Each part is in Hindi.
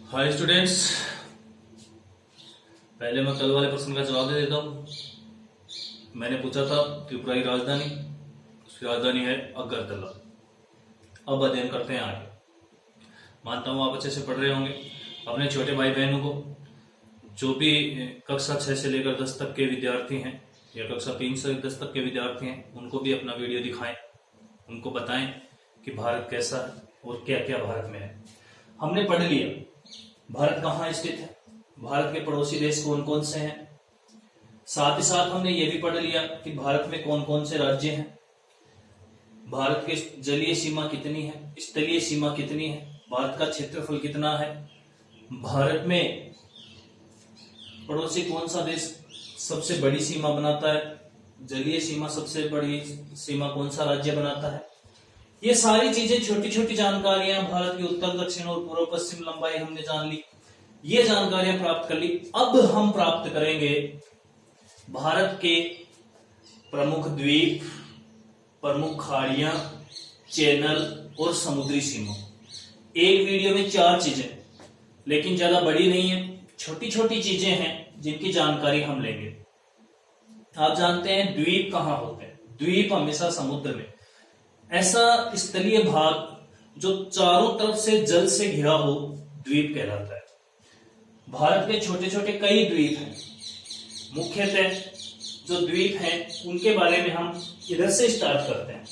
हाय स्टूडेंट्स, पहले मैं कल वाले प्रश्न का जवाब दे देता हूँ। मैंने पूछा था त्रिपुरा की राजधानी, उसकी राजधानी है अगरतला। अब अध्ययन करते हैं आगे। मानता हूँ आप अच्छे से पढ़ रहे होंगे। अपने छोटे भाई बहनों को, जो भी कक्षा 6 से लेकर 10 तक के विद्यार्थी हैं या कक्षा 3 से 10 तक के विद्यार्थी हैं, उनको भी अपना वीडियो दिखाएं, उनको बताएं कि भारत कैसा है और क्या क्या भारत में है। हमने पढ़ लिया भारत कहाँ स्थित है, भारत के पड़ोसी देश कौन कौन से हैं। साथ ही साथ हमने ये भी पढ़ लिया कि भारत में कौन कौन से राज्य हैं, भारत के जलीय सीमा कितनी है, स्थलीय सीमा कितनी है, भारत का क्षेत्रफल कितना है, भारत में पड़ोसी कौन सा देश सबसे बड़ी सीमा बनाता है, जलीय सीमा सबसे बड़ी सीमा कौन सा राज्य बनाता है। ये सारी चीजें, छोटी छोटी जानकारियां, भारत की उत्तर दक्षिण और पूर्व पश्चिम लंबाई हमने जान ली, ये जानकारियां प्राप्त कर ली। अब हम प्राप्त करेंगे भारत के प्रमुख द्वीप, प्रमुख खाड़ियां, चैनल और समुद्री सीमा। एक वीडियो में 4 चीजें, लेकिन ज्यादा बड़ी नहीं है, छोटी छोटी चीजें हैं जिनकी जानकारी हम लेंगे। आप जानते हैं द्वीप कहाँ होते हैं? द्वीप हमेशा समुद्र में, ऐसा स्थलीय भाग जो चारों तरफ से जल से घिरा हो, द्वीप कहलाता है। भारत के छोटे छोटे कई द्वीप हैं। मुख्यतः जो द्वीप हैं उनके बारे में हम इधर से स्टार्ट करते हैं।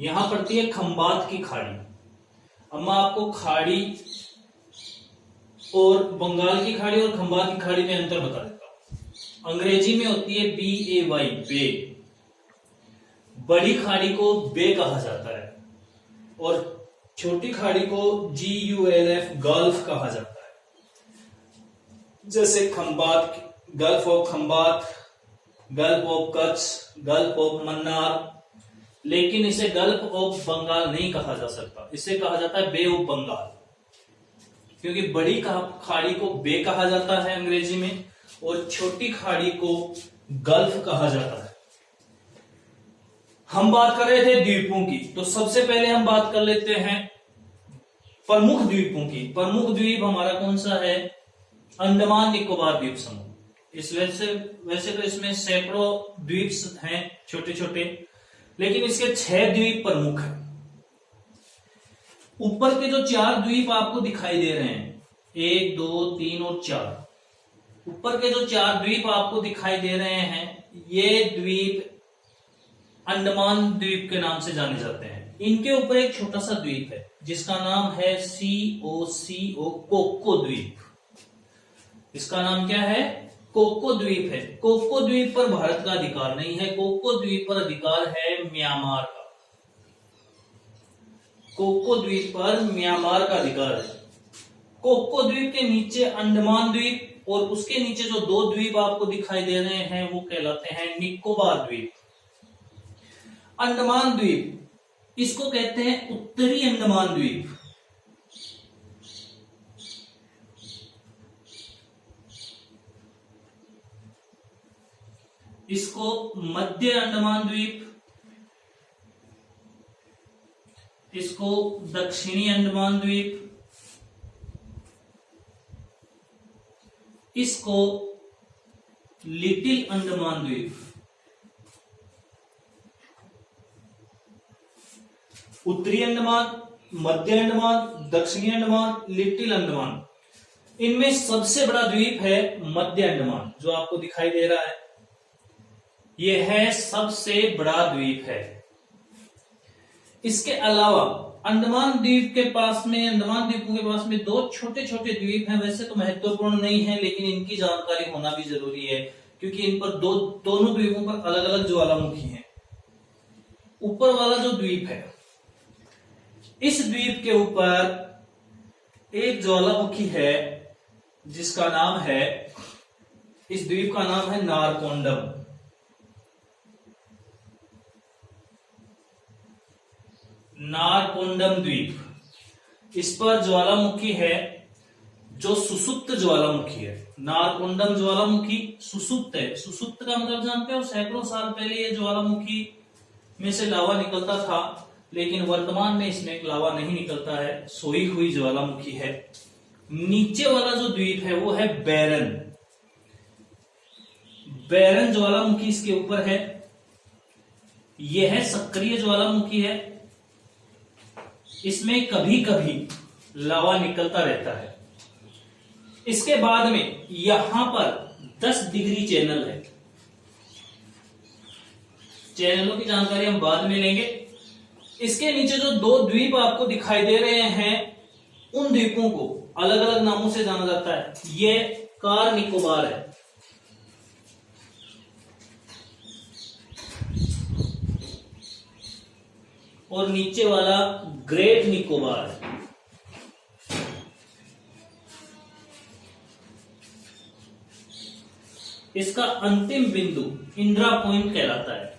यहां पड़ती है खंबात की खाड़ी। अब मैं आपको खाड़ी और बंगाल की खाड़ी और खंबात की खाड़ी में अंतर बता देता हूं। अंग्रेजी में होती है BAY, बे। बड़ी खाड़ी को बे कहा जाता है और छोटी खाड़ी को GULF, गल्फ कहा जाता है। जैसे Khambhat, gulf of Khambhat, gulf of Kutch, gulf of Mannar. लेकिन इसे गल्फ ऑफ बंगाल नहीं कहा जा सकता, इसे कहा जाता है बे ऑफ बंगाल, क्योंकि बड़ी खाड़ी को बे कहा जाता है अंग्रेजी में और छोटी खाड़ी को गल्फ कहा जाता है। हम बात कर रहे थे द्वीपों की, तो सबसे पहले हम बात कर लेते हैं प्रमुख द्वीपों की। प्रमुख द्वीप हमारा कौन सा है? अंडमान निकोबार द्वीप समूह। इस वैसे तो इसमें सैकड़ों द्वीप हैं छोटे छोटे, लेकिन इसके 6 द्वीप प्रमुख हैं। ऊपर के जो 4 द्वीप आपको दिखाई दे रहे हैं, 1, 2, 3 और 4, ऊपर के जो 4 द्वीप आपको दिखाई दे रहे हैं, ये द्वीप अंडमान द्वीप के नाम से जाने जाते हैं। इनके ऊपर एक छोटा सा द्वीप है जिसका नाम है COCO, कोको द्वीप। इसका नाम क्या है? कोको द्वीप है। कोको द्वीप पर भारत का अधिकार नहीं है, कोको द्वीप पर अधिकार है म्यांमार का। कोको द्वीप पर म्यांमार का अधिकार है। कोको द्वीप के नीचे अंडमान द्वीप और उसके नीचे जो 2 द्वीप आपको दिखाई दे रहे हैं वो कहलाते हैं निकोबार द्वीप। अंडमान द्वीप, इसको कहते हैं उत्तरी अंडमान द्वीप। इसको मध्य अंडमान द्वीप, इसको दक्षिणी अंडमान द्वीप, इसको लिटिल अंडमान द्वीप। उत्तरी अंडमान, मध्य अंडमान, दक्षिणी अंडमान, लिटिल अंडमान। इनमें सबसे बड़ा द्वीप है मध्य अंडमान, जो आपको दिखाई दे रहा है। यह है सबसे बड़ा द्वीप है। इसके अलावा अंडमान द्वीप के पास में, अंडमान द्वीपों के पास में 2 छोटे छोटे द्वीप हैं। वैसे तो महत्वपूर्ण नहीं है, लेकिन इनकी जानकारी होना भी जरूरी है, क्योंकि इन पर दोनों द्वीपों पर अलग अलग ज्वालामुखी हैं। ऊपर वाला जो द्वीप है, इस द्वीप के ऊपर एक ज्वालामुखी है जिसका नाम है, इस द्वीप का नाम है नारकोंडम। नारकोंडम द्वीप। इस पर ज्वालामुखी है जो सुसुप्त ज्वालामुखी है। नारकोंडम ज्वालामुखी सुसुप्त है। सुसुप्त का मतलब जानते हो? सैकड़ों साल पहले ये ज्वालामुखी में से लावा निकलता था, लेकिन वर्तमान में इसमें लावा नहीं निकलता है, सोई हुई ज्वालामुखी है। नीचे वाला जो द्वीप है वो है बैरन। बैरन ज्वालामुखी इसके ऊपर है। यह है सक्रिय ज्वालामुखी है। इसमें कभी कभी लावा निकलता रहता है। इसके बाद में यहां पर 10 डिग्री चैनल है। चैनलों की जानकारी हम बाद में लेंगे। इसके नीचे जो 2 द्वीप आपको दिखाई दे रहे हैं, उन द्वीपों को अलग अलग नामों से जाना जाता है। ये कार निकोबार है, और नीचे वाला ग्रेट निकोबार है। इसका अंतिम बिंदु इंदिरा पॉइंट कहलाता है।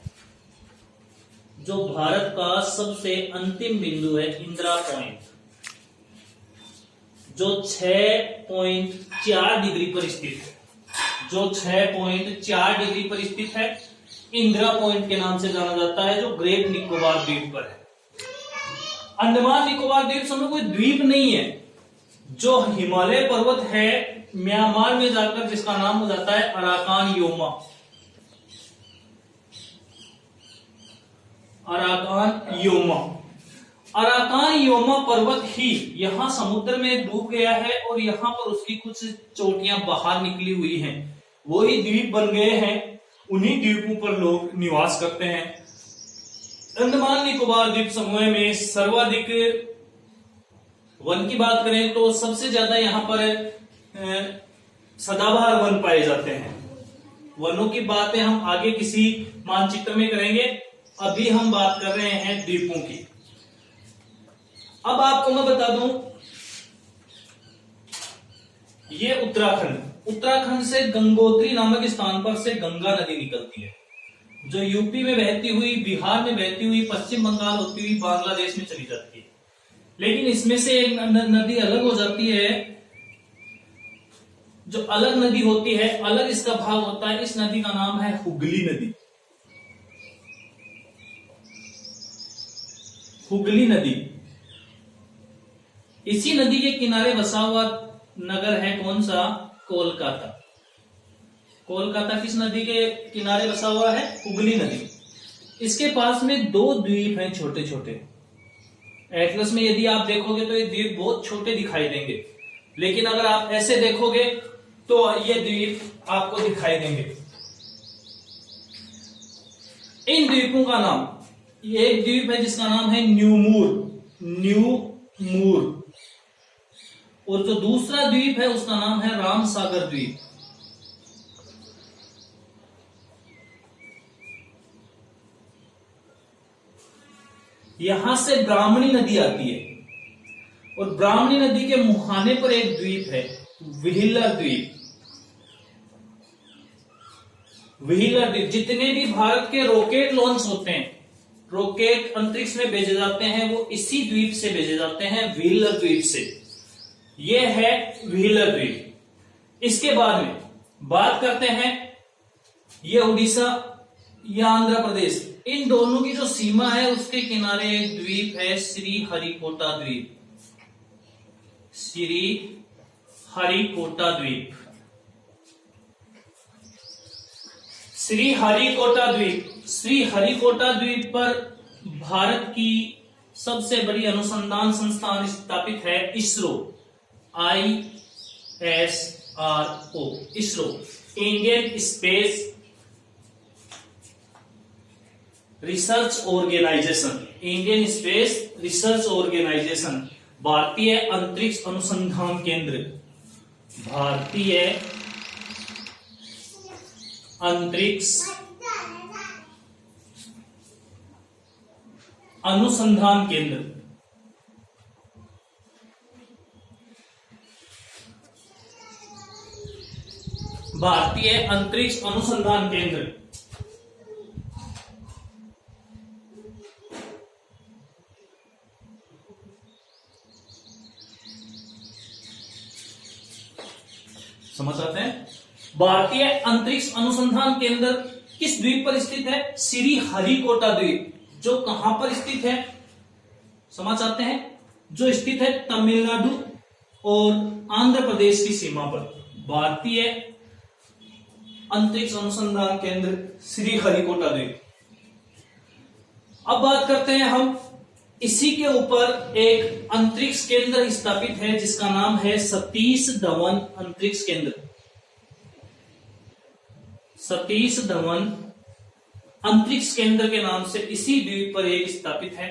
जो भारत का सबसे अंतिम बिंदु है इंदिरा पॉइंट, जो 6.4 डिग्री पर स्थित है, जो 6.4 डिग्री पर स्थित है, इंदिरा पॉइंट के नाम से जाना जाता है, जो ग्रेट निकोबार द्वीप पर है। अंडमान निकोबार द्वीप समूह कोई द्वीप नहीं है। जो हिमालय पर्वत है म्यांमार में जाकर, जिसका नाम हो जाता है Arakan Yoma. Arakan Yoma, Arakan Yoma पर्वत ही यहां समुद्र में डूब गया है और यहां पर उसकी कुछ चोटियां बाहर निकली हुई हैं। वही द्वीप बन गए हैं। उन्हीं द्वीपों पर लोग निवास करते हैं। अंडमान निकोबार द्वीप समूह में सर्वाधिक वन की बात करें तो सबसे ज्यादा यहां पर सदाबहार वन पाए जाते हैं। वनों की बातें हम आगे किसी मानचित्र में करेंगे। अभी हम बात कर रहे हैं द्वीपों की। अब आपको मैं बता दूं, ये उत्तराखंड से गंगोत्री नामक स्थान पर से गंगा नदी निकलती है, जो यूपी में बहती हुई, बिहार में बहती हुई, पश्चिम बंगाल होती हुई बांग्लादेश में चली जाती है। लेकिन इसमें से एक नदी अलग हो जाती है। जो अलग नदी होती है, अलग इसका भाग होता है। इस नदी का नाम है हुगली नदी। हुगली नदी। इसी नदी के किनारे बसा हुआ नगर है कौन सा? कोलकाता। कोलकाता किस नदी के किनारे बसा हुआ है? हुगली नदी। इसके पास में 2 द्वीप हैं छोटे छोटे। एटलस में यदि आप देखोगे तो ये द्वीप बहुत छोटे दिखाई देंगे, लेकिन अगर आप ऐसे देखोगे तो ये द्वीप आपको दिखाई देंगे। इन द्वीपों का नाम, ये एक द्वीप है जिसका नाम है न्यूमूर, और जो दूसरा द्वीप है उसका नाम है रामसागर द्वीप। यहां से ब्राह्मणी नदी आती है, और ब्राह्मणी नदी के मुहाने पर एक द्वीप है, व्हीलर द्वीप। व्हीलर द्वीप, जितने भी भारत के रॉकेट लॉन्च होते हैं, रॉकेट अंतरिक्ष में भेजे जाते हैं, वो इसी द्वीप से भेजे जाते हैं, व्हीलर द्वीप से। ये है व्हीलर द्वीप। इसके बाद में बात करते हैं, ये उड़ीसा या आंध्र प्रदेश, इन दोनों की जो सीमा है उसके किनारे एक द्वीप है, श्रीहरिकोटा द्वीप। श्रीहरिकोटा द्वीप। श्रीहरिकोटा द्वीप। श्रीहरिकोटा द्वीप पर भारत की सबसे बड़ी अनुसंधान संस्थान स्थापित है, ISRO. ISRO, ISRO, Indian Space Research Organisation. Indian Space Research Organisation, भारतीय अंतरिक्ष अनुसंधान केंद्र। भारतीय अंतरिक्ष अनुसंधान केंद्र। भारतीय अंतरिक्ष अनुसंधान केंद्र। समझ आते हैं? भारतीय अंतरिक्ष अनुसंधान केंद्र किस द्वीप पर स्थित है? श्रीहरिकोटा द्वीप, जो कहां पर स्थित है? समझ आते हैं? जो स्थित है तमिलनाडु और आंध्र प्रदेश की सीमा पर भारतीय अंतरिक्ष अनुसंधान केंद्र श्रीहरिकोटा द्वीप। अब बात करते हैं हम, इसी के ऊपर एक अंतरिक्ष केंद्र स्थापित है जिसका नाम है सतीश धवन अंतरिक्ष केंद्र। सतीश धवन अंतरिक्ष केंद्र के नाम से इसी द्वीप पर एक स्थापित है।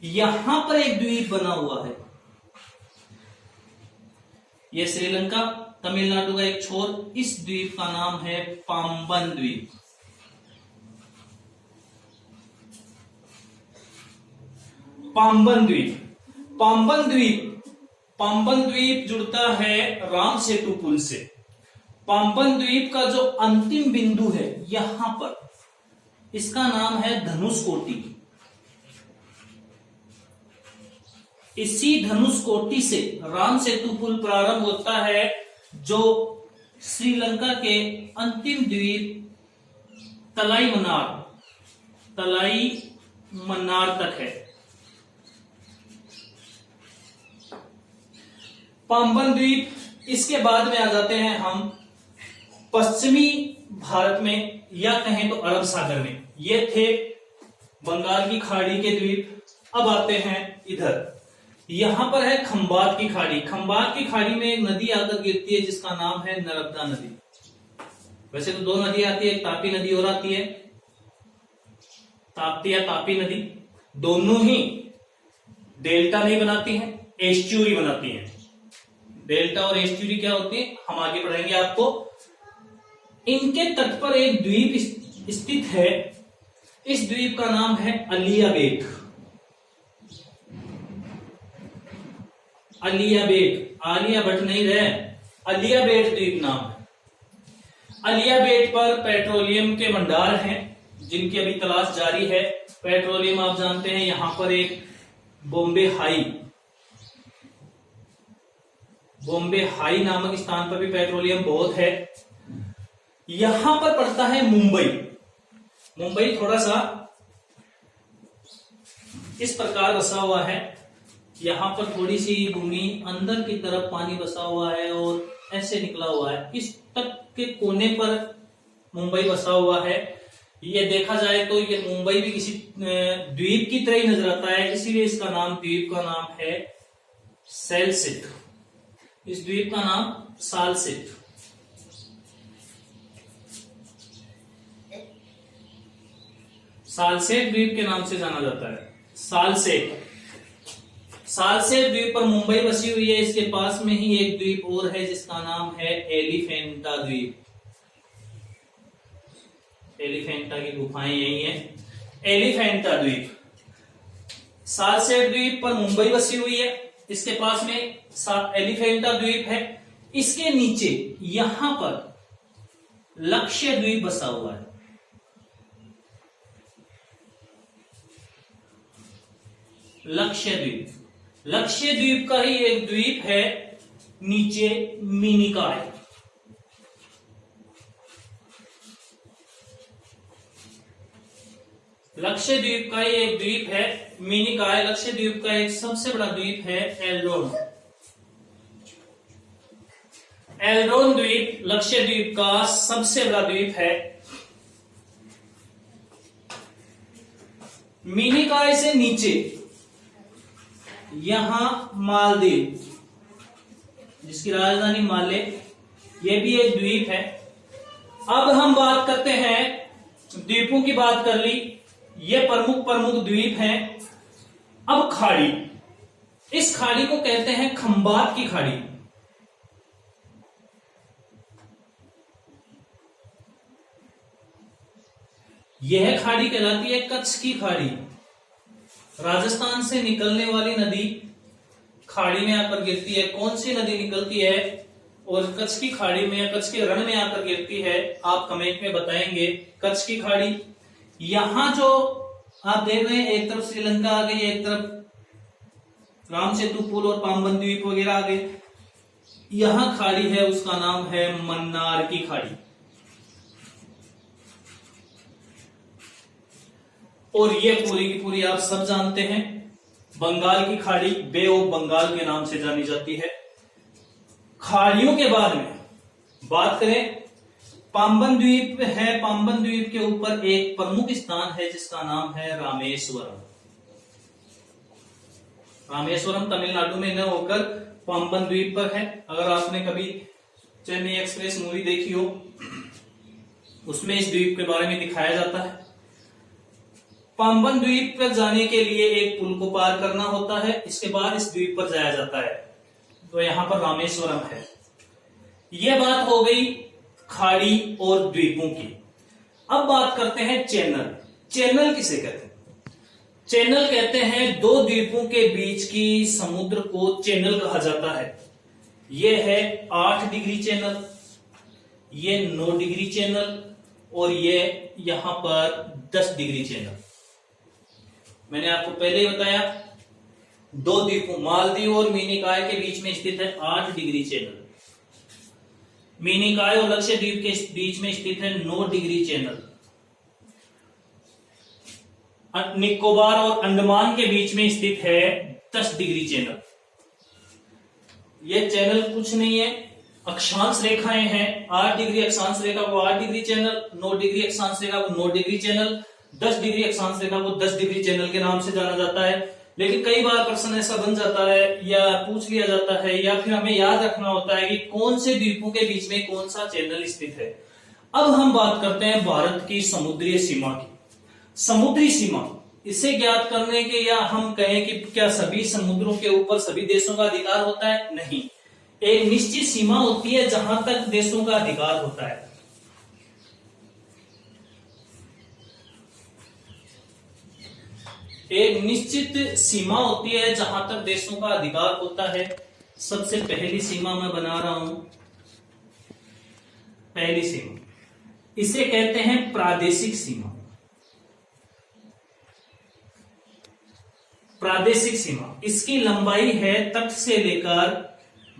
यहां पर एक द्वीप बना हुआ है, यह श्रीलंका तमिलनाडु का एक छोर। इस द्वीप का नाम है पाम्बन द्वीप। पाम्बन द्वीप, पाम्बन द्वीप, पाम्बन द्वीप जुड़ता है राम सेतु पुल से। पाम्बन द्वीप का जो अंतिम बिंदु है यहां पर, इसका नाम है धनुषकोटी। इसी धनुषकोटी से राम सेतु पुल प्रारंभ होता है जो श्रीलंका के अंतिम द्वीप तलाई मन्नार तक है। पाम्बन द्वीप, इसके बाद में आ जाते हैं हम पश्चिमी भारत में, या कहें तो अरब सागर में। ये थे बंगाल की खाड़ी के द्वीप। अब आते हैं इधर, यहां पर है खंबात की खाड़ी। खंबात की खाड़ी में एक नदी आकर गिरती है जिसका नाम है नर्मदा नदी। वैसे तो दो नदी आती है, एक तापी नदी और आती है, ताप्ती या तापी नदी। दोनों ही डेल्टा नहीं बनाती हैं, एस्चुरी बनाती हैं। डेल्टा और एस्चुरी क्या होती है हम आगे पढ़ेंगे आपको। इनके तट पर एक द्वीप स्थित है, इस द्वीप का नाम है अलिया बेट। अलिया बेट, आलिया भट्ट नहीं रहे, अलिया बेट द्वीप नाम है। अलिया बेट पर पेट्रोलियम के भंडार हैं जिनकी अभी तलाश जारी है। पेट्रोलियम आप जानते हैं, यहां पर एक बॉम्बे हाई नामक स्थान पर भी पेट्रोलियम बहुत है। यहां पर पड़ता है मुंबई। मुंबई थोड़ा सा इस प्रकार बसा हुआ है, यहां पर थोड़ी सी भूमि अंदर की तरफ पानी बसा हुआ है और ऐसे निकला हुआ है। इस तट के कोने पर मुंबई बसा हुआ है। ये देखा जाए तो ये मुंबई भी किसी द्वीप की तरह ही नजर आता है, इसीलिए इसका नाम, द्वीप का नाम है सेलसिट। इस द्वीप का नाम सालसेट। सालसेट द्वीप के नाम से जाना जाता है, सालसेट। सालसेट द्वीप पर मुंबई बसी हुई है। इसके पास में ही एक द्वीप और है जिसका नाम है एलिफेंटा द्वीप। एलिफेंटा की गुफाएं यही हैं। एलिफेंटा द्वीप, सालसेट द्वीप पर मुंबई बसी हुई है, इसके पास में एलिफेंटा द्वीप है। इसके नीचे यहां पर लक्ष्य द्वीप बसा हुआ है। लक्ष्य द्वीप, लक्ष्य द्वीप का ही एक द्वीप है नीचे मिनिकॉय। लक्ष्य द्वीप का ही एक द्वीप है मिनिकॉय। लक्ष्य द्वीप का एक सबसे बड़ा द्वीप है एल्ड्रोन। एल्ड्रोन द्वीप लक्ष्य द्वीप का सबसे बड़ा द्वीप है। मिनिकॉय से नीचे यहां मालदीव, जिसकी राजधानी माले, यह भी एक द्वीप है। अब हम बात करते हैं, द्वीपों की बात कर ली, ये प्रमुख द्वीप हैं। अब खाड़ी, इस खाड़ी को कहते हैं खंबात की खाड़ी। यह खाड़ी कहलाती है कच्छ की खाड़ी। राजस्थान से निकलने वाली नदी खाड़ी में आकर गिरती है। कौन सी नदी निकलती है और कच्छ की खाड़ी में या कच्छ के रण में आकर गिरती है, आप कमेंट में बताएंगे। कच्छ की खाड़ी, यहां जो आप देख रहे हैं, एक तरफ श्रीलंका आ गई, एक तरफ राम सेतु पुल और पाम्बन द्वीप वगैरह आ गए। यहां खाड़ी है, उसका नाम है मन्नार की खाड़ी। और ये पूरी की पूरी आप सब जानते हैं, बंगाल की खाड़ी बे ऑफ बंगाल के नाम से जानी जाती है। खाड़ियों के बाद में बात करें, पाम्बन द्वीप है। पाम्बन द्वीप के ऊपर एक प्रमुख स्थान है जिसका नाम है रामेश्वरम। रामेश्वरम तमिलनाडु में न होकर पाम्बन द्वीप पर है। अगर आपने कभी चेन्नई एक्सप्रेस मूवी देखी हो, उसमें इस द्वीप के बारे में दिखाया जाता है। पाम्बन द्वीप पर जाने के लिए एक पुल को पार करना होता है, इसके बाद इस द्वीप पर जाया जाता है। तो यहां पर रामेश्वरम है। यह बात हो गई खाड़ी और द्वीपों की। अब बात करते हैं चैनल। चैनल किसे कहते हैं? चैनल कहते हैं दो द्वीपों के बीच की समुद्र को चैनल कहा जाता है। यह है 8 डिग्री चैनल, ये 9 डिग्री चैनल, और ये यहां पर 10 डिग्री चैनल। मैंने आपको पहले ही बताया, दो द्वीपों मालदीव और मिनिकॉय के बीच में स्थित है 8 डिग्री चैनल। मिनिकॉय और लक्षद्वीप के बीच में स्थित है 9 डिग्री चैनल। निकोबार और अंडमान के बीच में स्थित है 10 डिग्री चैनल। यह चैनल कुछ नहीं है, अक्षांश रेखाएं हैं। 8 डिग्री अक्षांश रेखा को 8 डिग्री चैनल, 9 डिग्री अक्षांश रेखा को 9 डिग्री चैनल, 10 डिग्री अक्षांश रेखा को 10 डिग्री चैनल के नाम से जाना जाता है। लेकिन कई बार प्रश्न ऐसा बन जाता है या पूछ लिया जाता है या फिर हमें याद रखना होता है कि कौन से द्वीपों के बीच में कौन सा चैनल स्थित है। अब हम बात करते हैं भारत की समुद्री सीमा की। समुद्री सीमा, इसे ज्ञात करने के, या हम कहें कि क्या सभी समुद्रों के ऊपर सभी देशों का अधिकार होता है? नहीं, एक निश्चित सीमा होती है जहां तक देशों का अधिकार होता है। एक निश्चित सीमा होती है जहां तक देशों का अधिकार होता है। सबसे पहली सीमा मैं बना रहा हूं, पहली सीमा, इसे कहते हैं प्रादेशिक सीमा। प्रादेशिक सीमा, इसकी लंबाई है तट से लेकर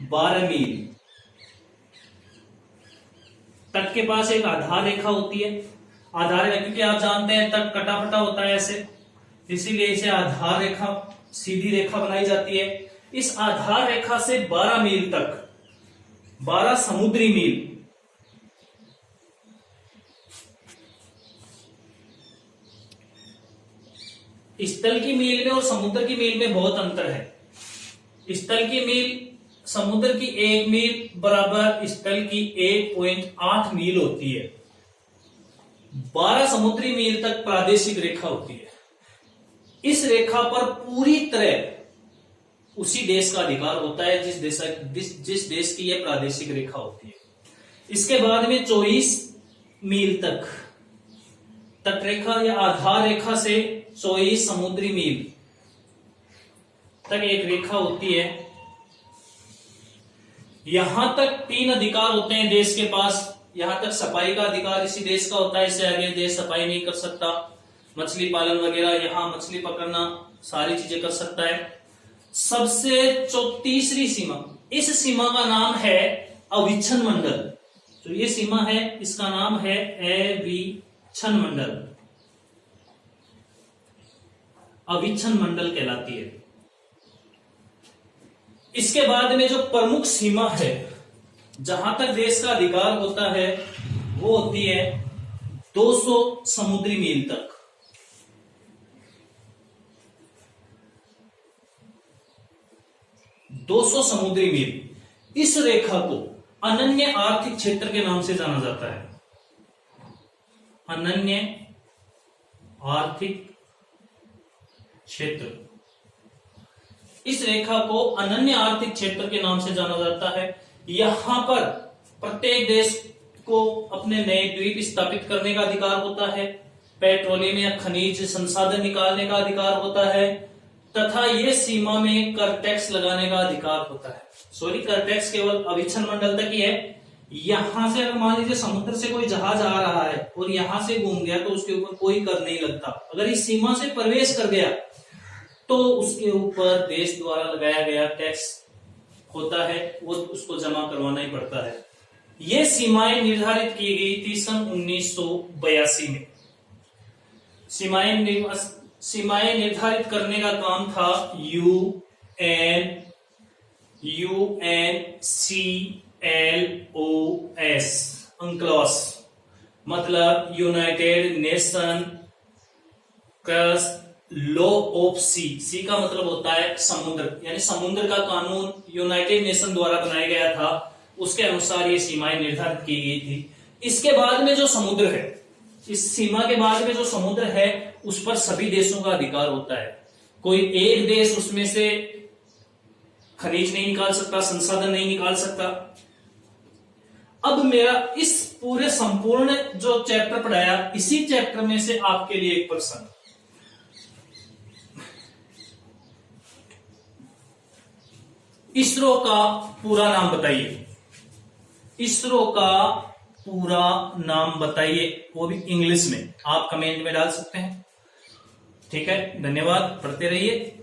12 मील। तट के पास एक आधार रेखा होती है। आधार रेखा, क्योंकि आप जानते हैं तट कटा फटा होता है ऐसे, इसीलिए इसे आधार रेखा, सीधी रेखा बनाई जाती है। इस आधार रेखा से 12 मील तक, 12 समुद्री मील, स्थल की मील में और समुद्र की मील में बहुत अंतर है। स्थल की मील, समुद्र की 1 मील बराबर स्थल की 1.8 मील होती है। 12 समुद्री मील तक प्रादेशिक रेखा होती है। इस रेखा पर पूरी तरह उसी देश का अधिकार होता है जिस देश की यह प्रादेशिक रेखा होती है। इसके बाद में 24 मील तक तटरेखा या आधार रेखा से 24 समुद्री मील तक एक रेखा होती है। यहां तक 3 अधिकार होते हैं देश के पास। यहां तक सफाई का अधिकार इसी देश का होता है, इससे आगे देश सफाई नहीं कर सकता। मछली पालन वगैरह, यहां मछली पकड़ना, सारी चीजें कर सकता है। सबसे तीसरी सीमा, इस सीमा का नाम है अविच्छन मंडल। जो ये सीमा है इसका नाम है अविच्छन मंडल। अविच्छन मंडल कहलाती है। इसके बाद में जो प्रमुख सीमा है जहां तक देश का अधिकार होता है वो होती है 200 समुद्री मील तक। 200 समुद्री मील। इस रेखा को अनन्य आर्थिक क्षेत्र के नाम से जाना जाता है। अनन्य आर्थिक क्षेत्र, इस रेखा को अनन्य आर्थिक क्षेत्र के नाम से जाना जाता है। यहां पर प्रत्येक देश को अपने नए द्वीप स्थापित करने का अधिकार होता है। पेट्रोलियम या खनिज संसाधन निकालने का अधिकार होता है, तथा ये सीमा में कर टैक्स लगाने का अधिकार होता है। सॉरी, कर टैक्स केवल अविच्छन मंडल तक ही है। यहां से अगर मान लीजिए समुद्र से कोई जहाज आ रहा है और यहां से घूम गया तो उसके ऊपर कोई कर नहीं लगता। अगर इस सीमा से प्रवेश कर गया तो उसके ऊपर देश द्वारा लगाया गया टैक्स होता है, वो उसको जमा करवाना ही पड़ता है। ये सीमाएं निर्धारित की गई थी सन 1982 में। सीमाएं निर्धारित करने का काम था UNCLOS, UNCLOS मतलब यूनाइटेड नेशन लॉ ऑफ सी का मतलब होता है समुद्र, यानी समुद्र का कानून यूनाइटेड नेशन द्वारा बनाया गया था, उसके अनुसार ये सीमाएं निर्धारित की गई थी। इसके बाद में जो समुद्र है, इस सीमा के बाद में जो समुद्र है उस पर सभी देशों का अधिकार होता है। कोई एक देश उसमें से खनिज नहीं निकाल सकता, संसाधन नहीं निकाल सकता। अब मेरा इस पूरे संपूर्ण जो चैप्टर पढ़ाया, इसी चैप्टर में से आपके लिए एक प्रश्न, इसरो का पूरा नाम बताइए। इसरो का पूरा नाम बताइए, वो भी इंग्लिश में। आप कमेंट में डाल सकते हैं। ठीक है, धन्यवाद, पढ़ते रहिए।